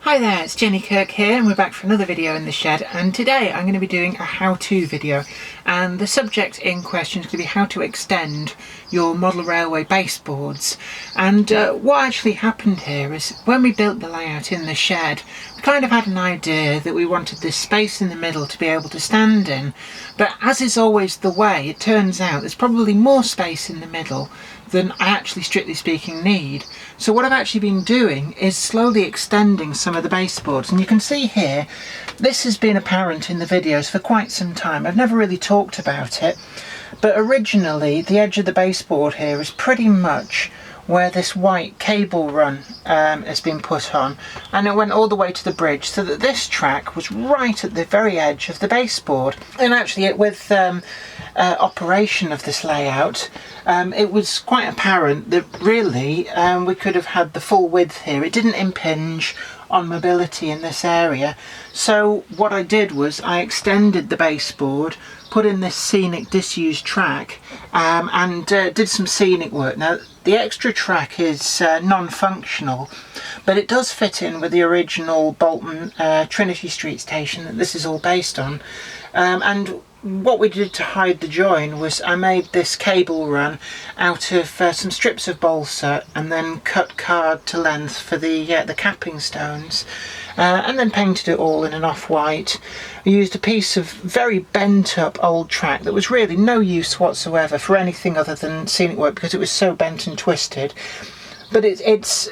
Hi there, it's Jenny Kirk here and we're back for another video in the shed, and today I'm going to be doing a how-to video, and the subject in question is going to be how to extend your model railway baseboards. And what actually happened here is when we built the layout in the shed, we kind of had an idea that we wanted this space in the middle to be able to stand in, but as is always the way, it turns out there's probably more space in the middle than I actually, strictly speaking, need. So what I've actually been doing is slowly extending some of the baseboards, and you can see here this has been apparent in the videos for quite some time. I've never really talked about it, but originally the edge of the baseboard here is pretty much where this white cable run has been put on, and it went all the way to the bridge, so that this track was right at the very edge of the baseboard. And actually with operation of this layout, it was quite apparent that really we could have had the full width here. It didn't impinge on mobility in this area. So what I did was I extended the baseboard, put in this scenic disused track, and did some scenic work. Now the extra track is non-functional, but it does fit in with the original Bolton Trinity Street station that this is all based on. And what we did to hide the join was I made this cable run out of some strips of balsa, and then cut card to length for the capping stones, and then painted it all in an off-white. I used a piece of very bent up old track that was really no use whatsoever for anything other than scenic work because it was so bent and twisted, but it's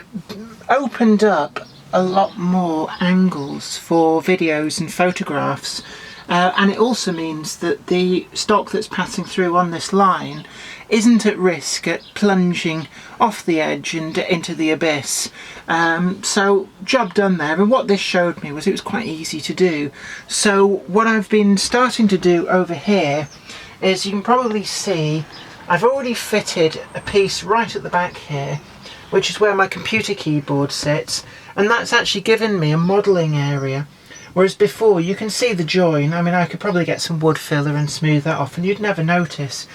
opened up a lot more angles for videos and photographs. And it also means that the stock that's passing through on this line isn't at risk at plunging off the edge and into the abyss. So job done there, and what this showed me was it was quite easy to do. So what I've been starting to do over here is, you can probably see I've already fitted a piece right at the back here, which is where my computer keyboard sits, and that's actually given me a modelling area. Whereas before, you can see the join. I mean, I could probably get some wood filler and smooth that off and you'd never notice.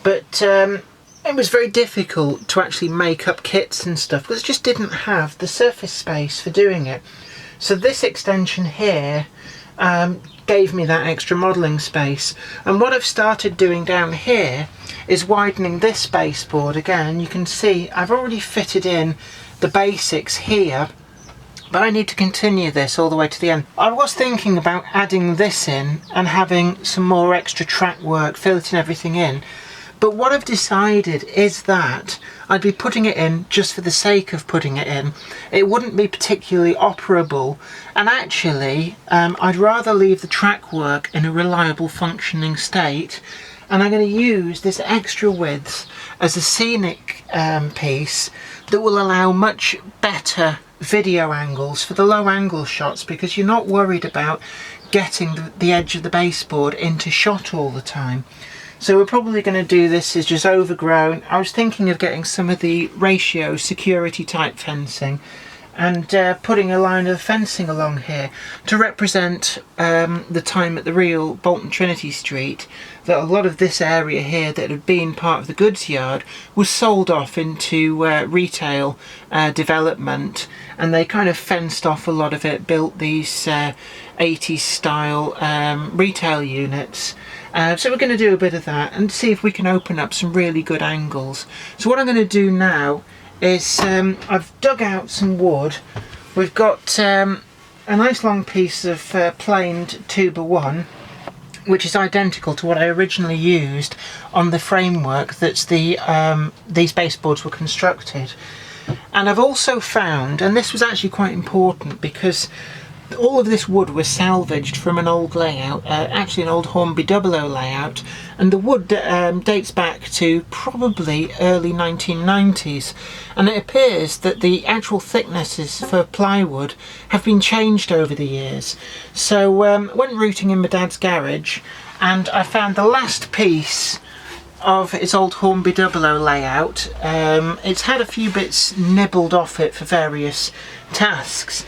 But it was very difficult to actually make up kits and stuff because it just didn't have the surface space for doing it. So this extension here gave me that extra modelling space. And what I've started doing down here is widening this baseboard again. You can see I've already fitted in the basics here, but I need to continue this all the way to the end. I was thinking about adding this in and having some more extra track work, filleting everything in. But what I've decided is that I'd be putting it in just for the sake of putting it in. It wouldn't be particularly operable, and actually I'd rather leave the track work in a reliable functioning state, and I'm going to use this extra width as a scenic piece that will allow much better video angles for the low angle shots, because you're not worried about getting the edge of the baseboard into shot all the time. So we're probably going to do this as just overgrown. I was thinking of getting some of the ratio security type fencing and putting a line of fencing along here to represent the time at the real Bolton Trinity Street, that a lot of this area here that had been part of the goods yard was sold off into retail development, and they kind of fenced off a lot of it, built these 80s style retail units. So we're going to do a bit of that and see if we can open up some really good angles. So what I'm going to do now is I've dug out some wood. We've got a nice long piece of planed 2x1, which is identical to what I originally used on the framework that's these baseboards were constructed. And I've also found, and this was actually quite important because all of this wood was salvaged from an old layout, actually an old Hornby 00 layout, and the wood dates back to probably early 1990s, and it appears that the actual thicknesses for plywood have been changed over the years. So went rooting in my dad's garage and I found the last piece of its old Hornby 00 layout. It's had a few bits nibbled off it for various tasks,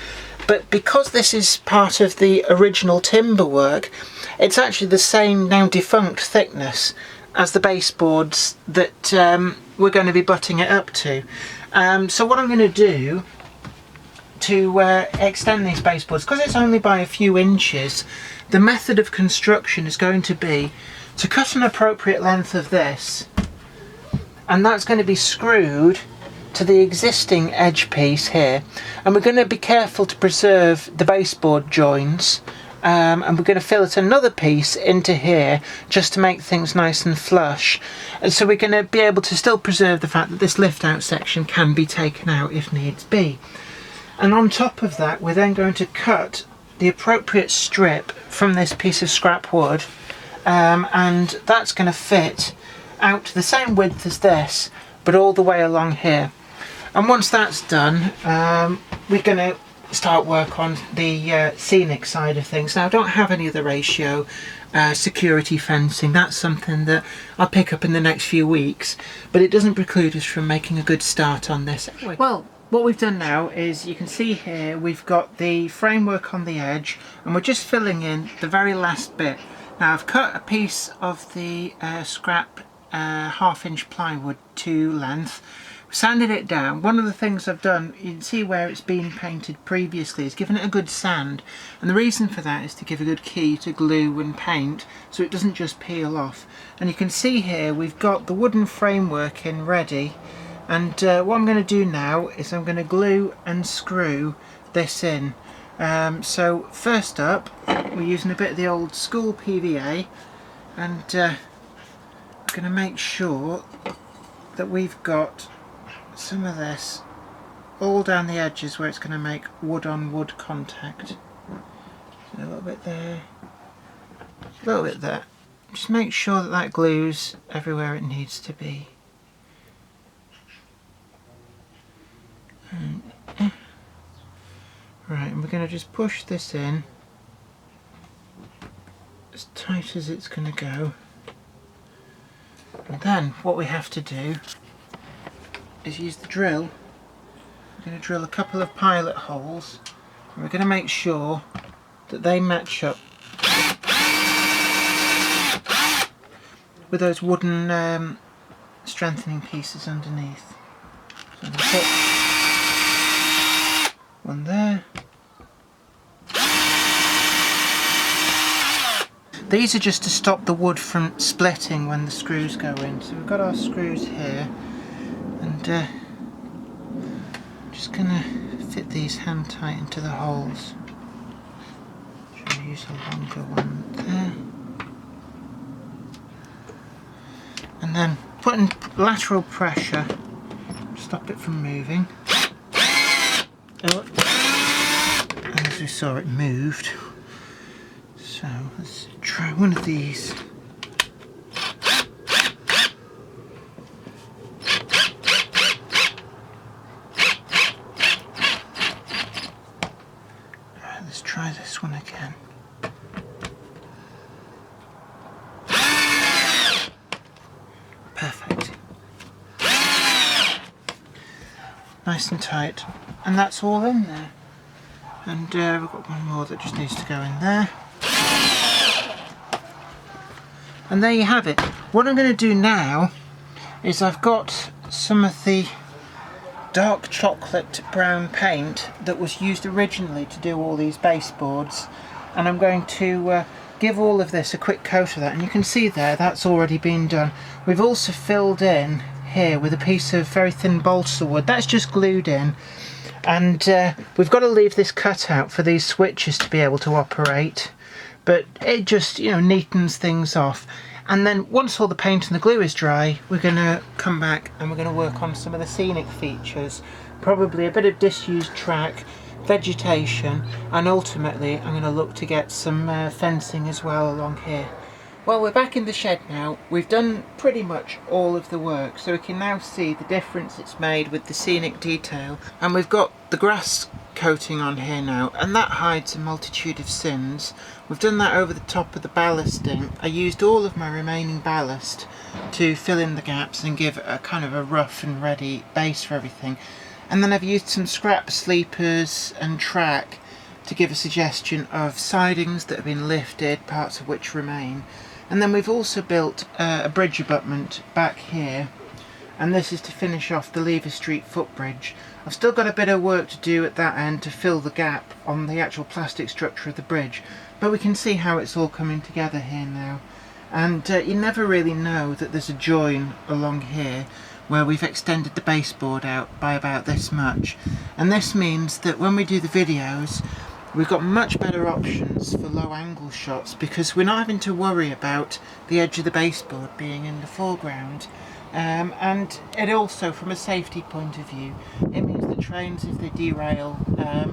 but because this is part of the original timber work, it's actually the same now defunct thickness as the baseboards that we're going to be butting it up to. So what I'm going to do to extend these baseboards, because it's only by a few inches, the method of construction is going to be to cut an appropriate length of this, and that's going to be screwed to the existing edge piece here, and we're going to be careful to preserve the baseboard joins, and we're going to fillet another piece into here just to make things nice and flush, and so we're going to be able to still preserve the fact that this lift out section can be taken out if needs be. And on top of that, we're then going to cut the appropriate strip from this piece of scrap wood, and that's going to fit out the same width as this, but all the way along here. And once that's done, we're going to start work on the scenic side of things. Now, I don't have any of the ratio security fencing. That's something that I'll pick up in the next few weeks, but it doesn't preclude us from making a good start on this. Well, what we've done now is, you can see here we've got the framework on the edge, and we're just filling in the very last bit. Now, I've cut a piece of the scrap 1/2 inch plywood to length, sanded it down. One of the things I've done, you can see where it's been painted previously, is given it a good sand, and the reason for that is to give a good key to glue and paint so it doesn't just peel off. And you can see here we've got the wooden framework in ready, and what I'm going to do now is I'm going to glue and screw this in. So first up, we're using a bit of the old school PVA, and we're going to make sure that we've got some of this all down the edges where it's going to make wood on wood contact. So a little bit there, a little bit there. Just make sure that that glues everywhere it needs to be. Right, and we're going to just push this in as tight as it's going to go. And then what we have to do is use the drill. We're going to drill a couple of pilot holes, and we're going to make sure that they match up with those wooden strengthening pieces underneath. So I'm going to put one there. These are just to stop the wood from splitting when the screws go in. So we've got our screws here, and just going to fit these hand tight into the holes. Should use a longer one there. And then putting lateral pressure, stop it from moving. Oh. And as we saw, it moved. So let's try one of these. Alright, let's try this one again. Perfect. Nice and tight. And that's all in there. And we've got one more that just needs to go in there. And there you have it. What I'm going to do now is, I've got some of the dark chocolate brown paint that was used originally to do all these baseboards, and I'm going to give all of this a quick coat of that, and you can see there that's already been done. We've also filled in here with a piece of very thin balsa wood that's just glued in, and we've got to leave this cut out for these switches to be able to operate, but it just, you know, neatens things off. And then once all the paint and the glue is dry, we're going to come back and we're going to work on some of the scenic features, probably a bit of disused track, vegetation, and ultimately I'm going to look to get some fencing as well along here. Well, we're back in the shed now. We've done pretty much all of the work, so we can now see the difference it's made with the scenic detail, and we've got the grass coating on here now, and that hides a multitude of sins. We've done that over the top of the ballasting. I used all of my remaining ballast to fill in the gaps and give a kind of a rough and ready base for everything. And then I've used some scrap sleepers and track to give a suggestion of sidings that have been lifted, parts of which remain. And then we've also built a bridge abutment back here, and this is to finish off the Lever Street footbridge. I've still got a bit of work to do at that end to fill the gap on the actual plastic structure of the bridge, but we can see how it's all coming together here now. And you never really know that there's a join along here where we've extended the baseboard out by about this much, and this means that when we do the videos we've got much better options for low angle shots, because we're not having to worry about the edge of the baseboard being in the foreground. And it also, from a safety point of view, it means that trains, if they derail,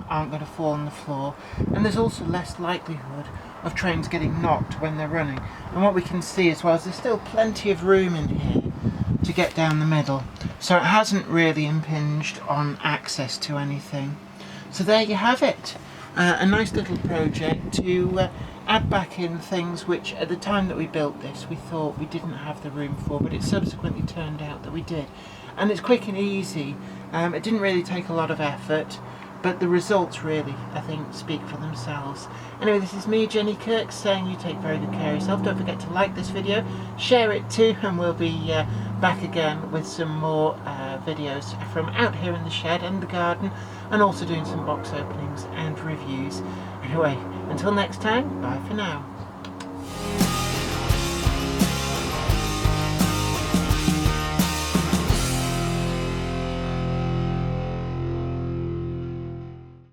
aren't going to fall on the floor, and there's also less likelihood of trains getting knocked when they're running. And what we can see as well is there's still plenty of room in here to get down the middle, so it hasn't really impinged on access to anything. So there you have it. A nice little project to add back in things which at the time that we built this we thought we didn't have the room for, but it subsequently turned out that we did. And it's quick and easy. It didn't really take a lot of effort, but the results really, I think, speak for themselves. Anyway, this is me, Jenny Kirk, saying you take very good care of yourself. Don't forget to like this video, share it too, and we'll be back again with some more videos from out here in the shed and the garden, and also doing some box openings and reviews. Anyway, until next time, bye for now.